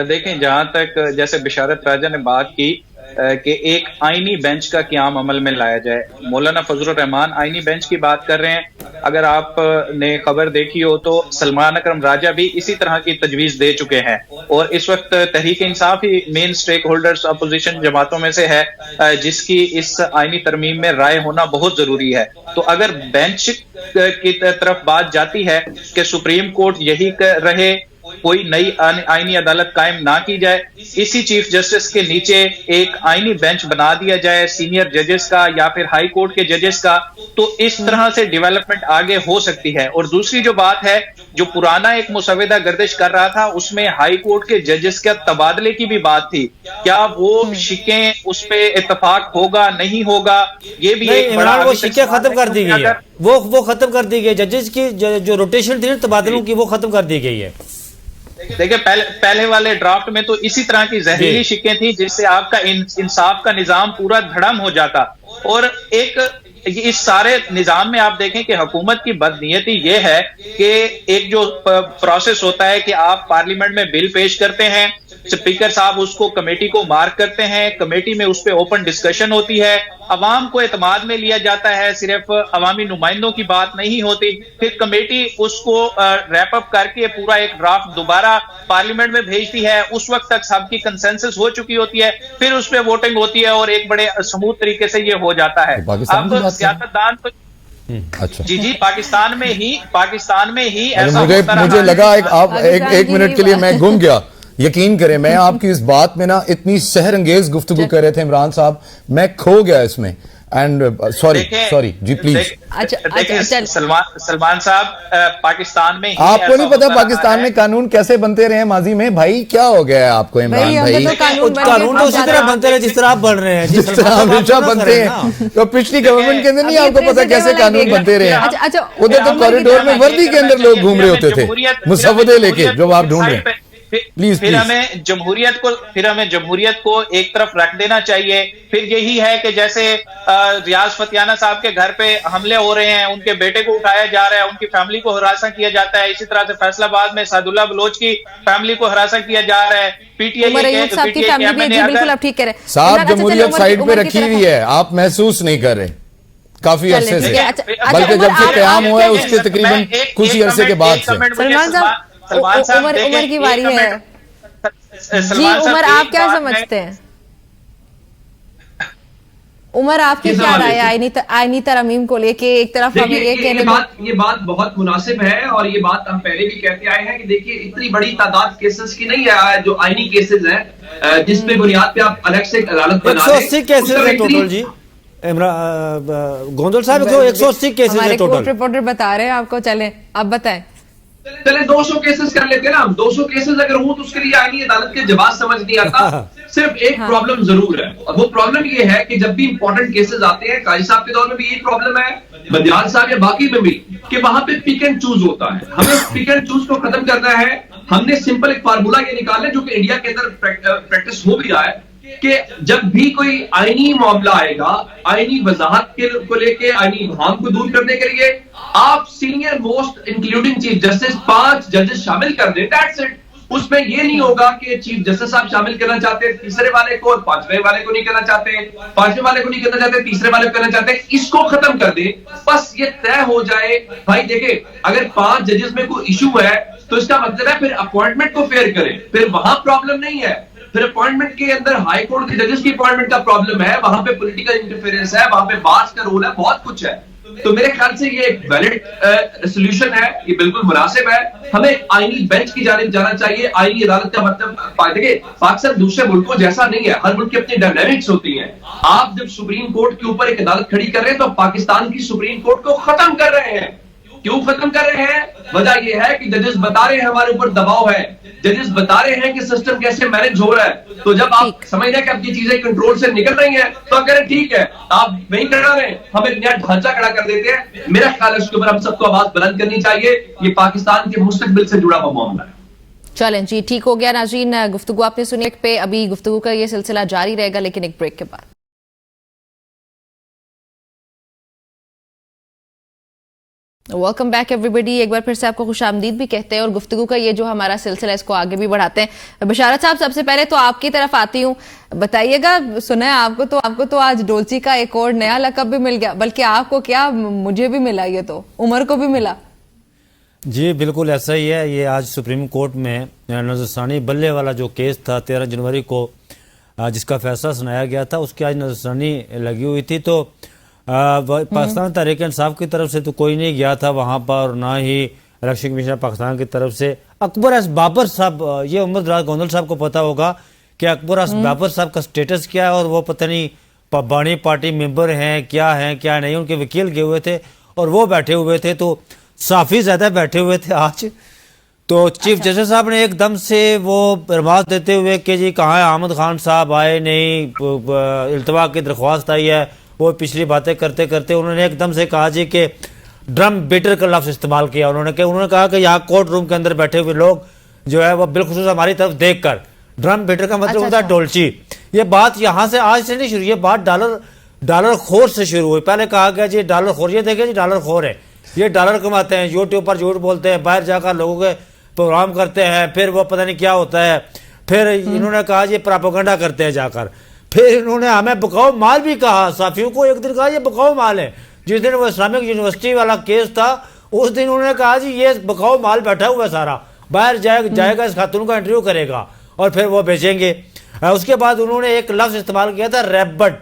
देखें, जहां तक जैसे बिशारत राजा ने बात की कि एक आईनी बेंच का क़याम अमल में लाया जाए, मौलाना फजलुर रहमान आईनी बेंच की बात कर रहे हैं। अगर आपने खबर देखी हो तो सलमान अकरम राजा भी इसी तरह की तजवीज दे चुके हैं, और इस वक्त तहरीक इंसाफ ही मेन स्टेक होल्डर्स अपोजिशन जमातों में से है जिसकी इस आईनी तरमीम में राय होना बहुत जरूरी है। तो अगर बेंच की तरफ बात जाती है कि सुप्रीम कोर्ट यही रहे, कोई नई आईनी अदालत कायम ना की जाए, इसी चीफ जस्टिस के नीचे एक आईनी बेंच बना दिया जाए सीनियर जजेस का या फिर हाई कोर्ट के जजेस का, तो इस तरह से डेवलपमेंट आगे हो सकती है। और दूसरी जो बात है, जो पुराना एक मुसविदा गर्दिश कर रहा था उसमें हाई कोर्ट के जजेस के तबादले की भी बात थी, क्या वो शिकें उस पे इत्तेफाक होगा नहीं होगा, ये भी एक बड़ा वो शिकें खत्म कर दी गई है, वो खत्म कर दी गई, जजेस की जो रोटेशन थी तबादलों की वो खत्म कर दी गई है। देखिए, पहले वाले ड्राफ्ट में तो इसी तरह की जहरीली शिकें थी जिससे आपका इंसाफ का निजाम पूरा धड़म हो जाता। और इस सारे निजाम में आप देखें कि हुकूमत की बदनीयती ये है कि एक जो प्रोसेस होता है कि आप पार्लियामेंट में बिल पेश करते हैं, स्पीकर साहब उसको कमेटी को मार्क करते हैं, कमेटी में उस पर ओपन डिस्कशन होती है, अवाम को एतमाद में लिया जाता है, सिर्फ अवामी नुमाइंदों की बात नहीं होती, फिर कमेटी उसको रैप अप करके पूरा एक ड्राफ्ट दोबारा पार्लियामेंट में भेजती है, उस वक्त तक सबकी कंसेंसस हो चुकी होती है, फिर उस पर वोटिंग होती है और एक बड़े स्मूथ तरीके से ये हो जाता है। अब सियासतदान तो अच्छा जी पाकिस्तान में ही ऐसा मुझे लगा एक मिनट के लिए मैं गुम गया। यकीन करें, मैं आपकी इस बात में ना इतनी सहर अंगेज गुफ्तगू कर रहे थे इमरान साहब, मैं खो गया इसमें। एंड सॉरी जी प्लीज। अच्छा, सलमान साहब, पाकिस्तान में आपको नहीं पता पाकिस्तान में कानून कैसे बनते रहे माजी में? भाई क्या हो गया है आपको इमरान भाई? कानून तो उसी तरह बनते रहे जिस तरह आप बन रहे हैं, जिस तरह हमेशा बनते हैं। तो पिछली गवर्नमेंट के अंदर नहीं आपको पता कैसे कानून बनते रहे हैं? उधर तो कॉरिडोर में वर्दी के अंदर लोग घूम रहे होते थे मुसव्वदे लेके, जो आप ढूंढ रहे हैं। फिर हमें जमहूरियत को एक तरफ रख देना चाहिए। फिर यही है कि जैसे रियाज फतियाना साहब के घर पे हमले हो रहे हैं, उनके बेटे को उठाया जा रहा है, उनकी फैमिली को हरासा किया जाता है, इसी तरह से फैसलाबाद में सादुल्ला बलोच की फैमिली को हरासा किया जा रहा है। पीटीआई साहब जमहूरियत साइड पे रखी हुई है, आप महसूस नहीं कर रहे। काफी चलिए, अरसे ठीक से, है। अच्छा, बल्कि उमर, जब से आप- क्याम हुआ है आप- उसके तकरीबन कुछ ही अरसे के बाद से। सलमान साहब, उमर की बारी है जी। उमर, आप क्या समझते हैं? उमर, आपकी किस क्या हवाले राय है से? आईनी तरमीम को लेके? एक तरफ हमें देखिए ये कहने को ये बात बहुत मुनासिब है और ये बात हम पहले भी कहते आए हैं कि देखिए इतनी बड़ी तादाद केसेस की नहीं है जो आईनी केसेस हैं जिस पे बुनियाद पे आप अलग से अदालत बना दें। 180 केसेस है टोटल जी। गोंदल साहब 180 केसेस है हमारे कोर्ट टोटल। रिपोर्टर बता रहे हैं आपको। चले, आप बताएं। चले 200 केसेस कर लेते हैं ना हम। 200 केसेस अगर हो तो उसके लिए आईनी अदालत के जवाब समझ नहीं आता। सिर्फ एक प्रॉब्लम जरूर है और वो प्रॉब्लम ये है कि जब भी इंपॉर्टेंट केसेस आते हैं, काजी साहब के दौर में भी यही प्रॉब्लम है, बदियाल साहब या बाकी में भी, कि वहां पे पिक एंड चूज होता है। हमें पिक एंड चूज को खत्म करना है। हमने सिंपल एक फार्मूला ये निकाला जो कि इंडिया के अंदर प्रैक्टिस हो भी रहा है कि जब भी कोई आईनी मामला आएगा, आईनी वजाहत को लेके, आईनी इबहम को दूर करने के लिए आप senior most including chief justice 5 जजेस शामिल कर दें। That's it. उसमें ये नहीं होगा कि चीफ जस्टिस साहब शामिल करना चाहते हैं तीसरे वाले को और पांचवें वाले को नहीं करना चाहते, पांचवें वाले को नहीं करना चाहते, तीसरे वाले को करना चाहते हैं। इसको खत्म कर दे, बस ये तय हो जाए। भाई देखिए, अगर 5 जजेस में कोई इशू है तो इसका मतलब है फिर अपॉइंटमेंट को फेयर करें, फिर वहां प्रॉब्लम नहीं है। फिर अपॉइंटमेंट के अंदर हाई कोर्ट के जजेस की अपॉइंटमेंट का प्रॉब्लम है, वहां पे पॉलिटिकल इंटरफेरेंस है, वहां पे बास का रोल है, बहुत कुछ है। तो मेरे ख्याल से ये एक वैलिड सोल्यूशन है, ये बिल्कुल मुनासिब है। हमें आईनी बेंच की जानिब जाना चाहिए। आईनी अदालत का मतलब देखिए पाकिस्तान दूसरे मुल्कों जैसा नहीं है, हर मुल्क की अपनी डायनामिक्स होती हैं। आप जब सुप्रीम कोर्ट के ऊपर एक अदालत खड़ी कर रहे हैं तो पाकिस्तान की सुप्रीम कोर्ट को खत्म कर रहे हैं। क्यों खत्म कर रहे हैं? वजह यह है कि जजेस बता रहे हैं हमारे ऊपर दबाव है, जजेस बता रहे हैं कि सिस्टम कैसे मैनेज हो रहा है। तो जब आप समझ रहे हैं कि अब ये चीजें कंट्रोल से निकल रही हैं तो आप कह रहे हैं ठीक है आप वहीं खड़ा रहे, हम एक नया ढांचा खड़ा कर देते हैं। मेरा ख्याल है उसके ऊपर हम सबको आवाज बुलंद करनी चाहिए। ये पाकिस्तान के मुस्तकबिल से जुड़ा हुआ मामला है। चलें जी, ठीक हो गया नाज़रीन। गुफ्तगू आपने सुनी पे, अभी गुफ्तगू का ये सिलसिला जारी रहेगा लेकिन एक ब्रेक के बाद। Welcome back everybody. एक बार फिर से आपको खुशामदीद भी कहते हैं और गुफ्तगू का ये जो हमारा सिलसिला है इसको आगे भी बढ़ाते हैं। बशारत साहब, सबसे पहले तो आपकी तरफ आती हूँ, बताइएगा, सुना है आपको तो आज डोलची का एक और नया लकब भी मिल गया, बल्कि आपको क्या मुझे भी मिला, ये तो उमर को भी मिला। जी बिल्कुल ऐसा ही है। ये आज सुप्रीम कोर्ट में नजरसानी बल्ले वाला जो केस था 13 जनवरी को जिसका फैसला सुनाया गया था, उसकी आज नजरसानी लगी हुई थी। तो पाकिस्तान तहरीक इंसाफ की तरफ से तो कोई नहीं गया था वहाँ पर, ना ही इलेक्शन कमीशन पाकिस्तान की तरफ से। अकबर एस बाबर साहब, ये उमर राज गोंदल साहब को पता होगा कि अकबर एस बाबर साहब का स्टेटस क्या है, और वो पता नहीं बानी पार्टी मेंबर हैं क्या नहीं। उनके वकील गए हुए थे और वो बैठे हुए थे, तो काफ़ी ज़्यादा बैठे हुए थे आज। तो चीफ जस्टिस साहब ने एकदम से वो बर्बाद देते हुए कि जी कहाँ है अहमद खान साहब, आए नहीं, इल्तवा की दरख्वास्त आई है, वो पिछली बातें करते करते उन्होंने एकदम से कहा जी कि ड्रम बीटर का लफ्ज़ इस्तेमाल किया। उन्होंने कहा कि यहाँ कोर्ट रूम के अंदर बैठे हुए लोग जो है वो बिलखुसूस हमारी तरफ देख कर, ड्रम बीटर का मतलब होता है डोलची। ये बात यहाँ से आज से नहीं शुरू, ये बात डॉलर खोर से शुरू हुई। पहले कहा गया जी डॉलर खोर, ये देखे जी डॉलर खोर है, ये डॉलर कमाते हैं, यूट्यूब पर झूठ बोलते हैं, बाहर जाकर लोगों के प्रोग्राम करते हैं, फिर वो पता नहीं क्या होता है। फिर इन्होंने कहा ये प्रोपेगेंडा करते हैं जाकर। फिर इन्होंने हमें बकाऊ माल भी कहा, साफियों को एक दिन कहा ये बकाऊ माल है। जिस दिन वो इस्लामिक यूनिवर्सिटी वाला केस था उस दिन उन्होंने कहा जी ये बकाऊ माल बैठा हुआ सारा, बाहर जाएगा इस खातून का इंटरव्यू करेगा और फिर वो बेचेंगे। उसके बाद उन्होंने एक लफ्ज़ इस्तेमाल किया था रैबट,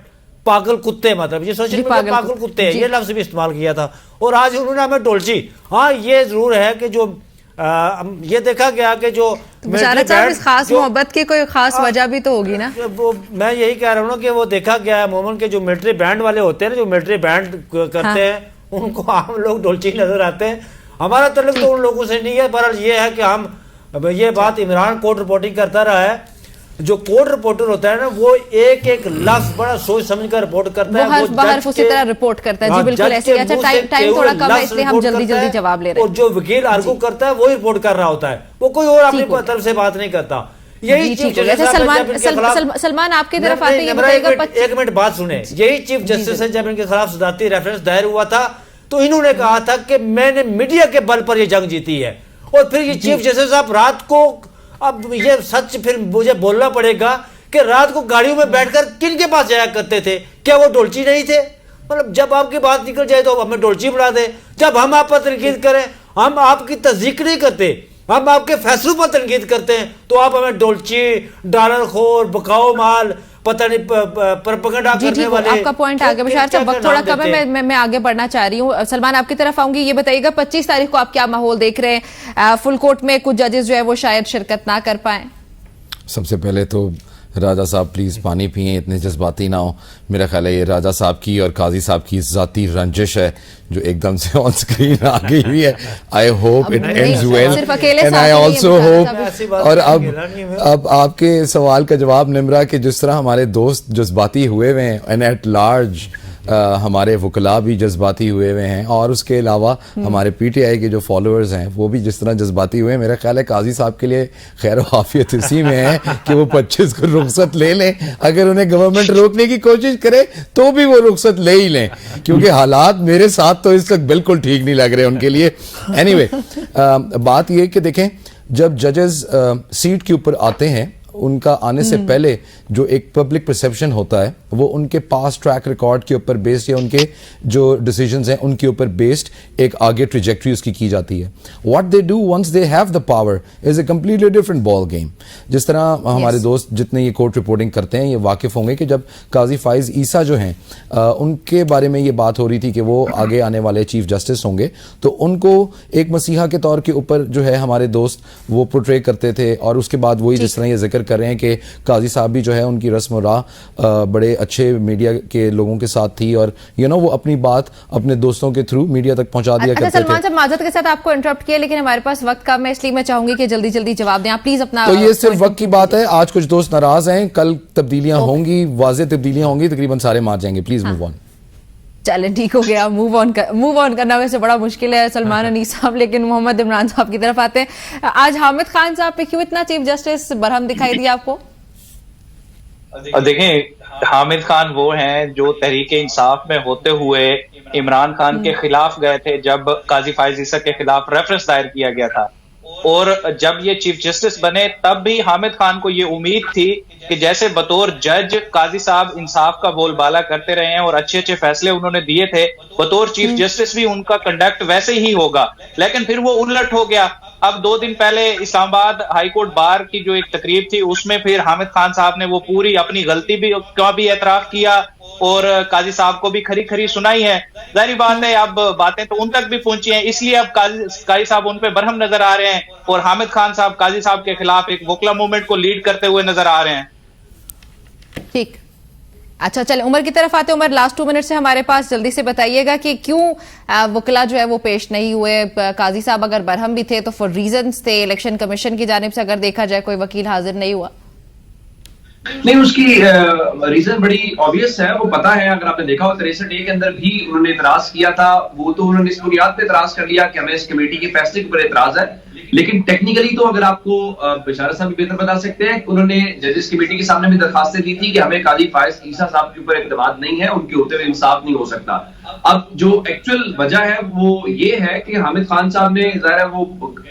पागल कुत्ते, मतलब ये सोशल मीडिया पागल कुत्ते, ये लफ्ज़ भी इस्तेमाल किया था। और आज उन्होंने हमें डोलची। हाँ ये जरूर है कि जो ये देखा गया कि जो इस खास मोहब्बत की कोई खास वजह भी तो होगी ना। वो मैं यही कह रहा हूँ ना कि वो देखा गया है मोमन के जो मिलिट्री बैंड वाले होते हैं ना, जो मिलिट्री बैंड करते हैं, उनको आम लोग डोलची नजर आते हैं। हमारा तल्लुक तो उन लोगों से नहीं है। बहरहाल ये है कि हम ये बात इमरान कोर्ट रिपोर्टिंग करता रहा है। जो कोर्ट रिपोर्टर होता है ना वो एक एक लफ्ज बड़ा सोच समझ कर रिपोर्ट करता है, वो हर्फ उसी तरह रिपोर्ट करता है। जी बिल्कुल ऐसे। अच्छा टाइम थोड़ा कम है इसलिए हम जल्दी जवाब ले रहे हैं। और जो वकील आर्गू करता है वो ही रिपोर्ट कर रहा होता है, वो कोई और अपनी तरफ से बात नहीं करता। यही सलमान आपकी तरफ आते हैं, एक मिनट बात सुने। यही चीफ जस्टिस है, जब इनके खिलाफ सदारती रेफरेंस दायर हुआ था तो इन्होंने कहा था कि मैंने मीडिया के बल पर यह जंग जीती है। और फिर ये चीफ जस्टिस साहब रात को, अब ये सच फिर मुझे बोलना पड़ेगा कि रात को गाड़ियों में बैठकर किन के पास जाया करते थे? क्या वो डोलची नहीं थे? मतलब जब आपकी बात निकल जाए तो हमें डोलची बना दे, जब हम आप पर तनकीद करें, हम आपकी तस्दीक नहीं करते, हम आपके फैसलों पर तनकीद करते हैं, तो आप हमें डोलची, डॉलर खोर, बकाओ माल, पता नहीं प्रोपेगेंडा करने वाले। आपका पॉइंट आगे बशार साहब, वक्त थोड़ा कम है, मैं आगे बढ़ना चाह रही हूँ। सलमान आपकी तरफ आऊंगी, ये बताइएगा 25 तारीख को आप क्या माहौल देख रहे हैं? फुल कोर्ट में कुछ जजेस जो है वो शायद शिरकत ना कर पाए। सबसे पहले तो राजा साहब प्लीज़ पानी पिए, इतने जज्बाती ना हो। मेरा ख्याल है ये राजा साहब की और काजी साहब की ज़ाती रंजिश है जो एकदम से ऑन स्क्रीन आ गई हुई है। I hope it ends well and I also hope. और अब आपके सवाल का जवाब निम्रा कि जिस तरह हमारे दोस्त जज्बाती हुए हुए हैं एंड एट लार्ज हमारे वकला भी जज्बाती हुए हुए हैं, और उसके अलावा हमारे पीटीआई के जो फॉलोअर्स हैं वो भी जिस तरह जज्बाती हुए हैं, मेरा ख्याल है काजी साहब के लिए खैर आफियत इसी में है कि वो 25 को रुखसत ले लें। अगर उन्हें गवर्नमेंट रोकने की कोशिश करे तो भी वो रुखसत ले ही लें, क्योंकि हालात मेरे साथ तो इस वक्त बिल्कुल ठीक नहीं लग रहे उनके लिए। एनीवे, बात ये कि देखें, जब जजेस सीट के ऊपर आते हैं उनका आने से पहले जो एक पब्लिक परसेप्शन होता है वो उनके पास ट्रैक रिकॉर्ड के ऊपर बेस्ड या उनके जो डिसीजंस हैं उनके ऊपर बेस्ड एक आगे ट्रिजेक्टरी उसकी की जाती है। What they do once they have the power is a completely different ball game. जिस तरह हमारे दोस्त जितने ये कोर्ट रिपोर्टिंग करते हैं ये वाकिफ होंगे कि जब काजी फाइज ईसा जो हैं उनके बारे में ये बात हो रही थी कि वो आगे आने वाले चीफ जस्टिस होंगे, तो उनको एक मसीहा के तौर के ऊपर जो है हमारे दोस्त वो पोर्ट्रे करते थे, और उसके बाद वही जिस तरह ये जिक्र कर रहे हैं कि काजी साहब भी जो है उनकी रस्म और राह बड़े अच्छे मीडिया के लोगों के साथ थी, और वो अपनी बात अपने दोस्तों के थ्रू मीडिया तक पहुंचा दिया करते थे। सलमान साहब, माजरत के साथ आपको इंटरप्ट किया, लेकिन हमारे पास वक्त कम है, इसलिए मैं चाहूंगी कि जल्दी जल्दी जवाब दें आप प्लीज अपना। तो ये सिर्फ वक्त की बात है, आज कुछ दोस्त नाराज हैं, कल तब्दीलियां होंगी, वाज़ेह तब्दीलियां होंगी, तकरीबन सारे मार जाएंगे। Please move on. चले ठीक हो गया, मूव ऑन करना वैसे बड़ा मुश्किल है सलमान अनीस साहब, लेकिन मोहम्मद इमरान साहब की तरफ आते हैं। आज हामिद खान साहब पे क्यों इतना चीफ जस्टिस बरहम दिखाई दिया आपको? देखें, हामिद खान वो हैं जो तहरीक इंसाफ में होते हुए इमरान खान के खिलाफ गए थे जब काजी फाइज ईसा के खिलाफ रेफरेंस दायर किया गया था, और जब ये चीफ जस्टिस बने तब भी हामिद खान को ये उम्मीद थी कि जैसे बतौर जज काजी साहब इंसाफ का बोलबाला करते रहे हैं और अच्छे अच्छे फैसले उन्होंने दिए थे, बतौर चीफ जस्टिस भी उनका कंडक्ट वैसे ही होगा। लेकिन फिर वो उलट हो गया। अब 2 दिन पहले इस्लामाबाद हाईकोर्ट बार की जो एक तकरीब थी उसमें फिर हामिद खान साहब ने वो पूरी अपनी गलती का भी एतराफ किया और काजी साहब को भी खरी खरी सुनाई है। जाहिर बात है अब बातें तो उन तक भी पहुंची हैं, इसलिए अब काजी साहब उन पे बरहम नजर आ रहे हैं और हामिद खान साहब काजी साहब के खिलाफ एक वकला मूवमेंट को लीड करते हुए नजर आ रहे हैं। ठीक, अच्छा चले उमर की तरफ आते हैं। उमर, लास्ट 2 मिनट से हमारे पास, जल्दी से बताइएगा कि क्यों वकला जो है वो पेश नहीं हुए? काजी साहब अगर बरहम भी थे तो फॉर रीजंस थे, इलेक्शन कमीशन की जानिब से अगर देखा जाए कोई वकील हाजिर नहीं हुआ? नहीं, उसकी रीजन बड़ी ऑब्वियस है, वो पता है। अगर आपने देखा हो 63A के अंदर भी उन्होंने इतराज किया था, वो तो उन्होंने इस बुनियाद पे इतराज कर लिया कि हमें इस कमेटी के फैसले के ऊपर इतराज है, लेकिन टेक्निकली तो अगर आपको बिशारत साहब भी बेहतर बता सकते हैं, उन्होंने जजेस कमेटी के सामने भी दरखास्तें दी थी कि हमें काजी फाइज ईसा साहब के ऊपर इत्मीनान नहीं है, उनके होते हुए इंसाफ नहीं हो सकता। अब जो एक्चुअल वजह है वो ये है कि हामिद खान साहब ने, जाहिर है वो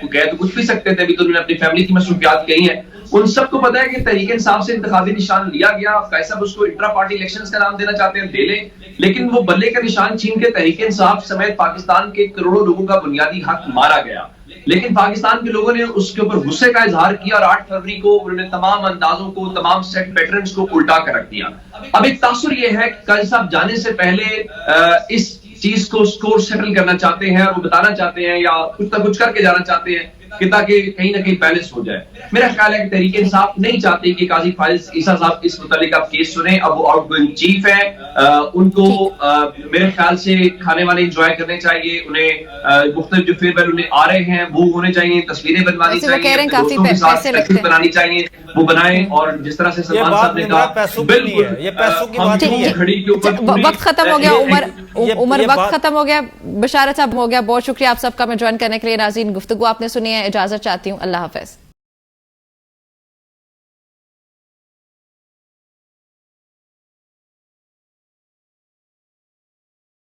कह तो कुछ भी सकते थे, अभी तो उन्होंने अपनी फैमिली की मसरूफियात कही है, उन सबको पता है कि तहरीक इंसाफ से इंतखाबी निशान लिया गया। काजी साहब उसको इंट्रा पार्टी इलेक्शंस का नाम देना चाहते हैं, दे लें, लेकिन वो बल्ले का निशान छीन के तहरीक इंसाफ समेत पाकिस्तान के करोड़ों लोगों का बुनियादी हक मारा गया। लेकिन पाकिस्तान के लोगों ने उसके ऊपर गुस्से का इजहार किया और 8 फरवरी को उन्होंने तमाम अंदाजों को, तमाम सेट पैटर्न्स को उल्टा कर रख दिया। अब एक तासुर ये है कि काजी साहब जाने से पहले इस चीज को स्कोर सेटल करना चाहते हैं और वो बताना चाहते हैं या कुछ ना कुछ करके जाना चाहते हैं कि ताकि कहीं ना कहीं बैलेंस हो जाए। मेरा ख्याल है कि तहरीक इंसाफ नहीं चाहती कि काजी फाइज ईसा साहब इस मुतालिक आप केस सुने। अब वो आउटगोइंग चीफ है, उनको मेरे ख्याल से खाने वाले एंजॉय करने चाहिए, उन्हें मुख्तलिफ जो फेयरवेल उन्हें आ रहे हैं वो होने चाहिए, तस्वीरें बनवानी चाहिए, दोस्तों के साथ तस्वीर बनानी चाहिए, वो बनाएं। और जिस तरह से सलमान साहब ने कहा, बिल्कुल ये पैसों की बात नहीं है। खड़ी के ऊपर वक्त खत्म हो गया उमर, वक्त खत्म हो गया, बशारत साहब हो गया। बहुत शुक्रिया आप सबका मैं ज्वाइन करने के लिए। नाज़रीन, गुफ्तगू आपने सुनी है, इजाजत चाहती हूँ, अल्लाह हाफिज।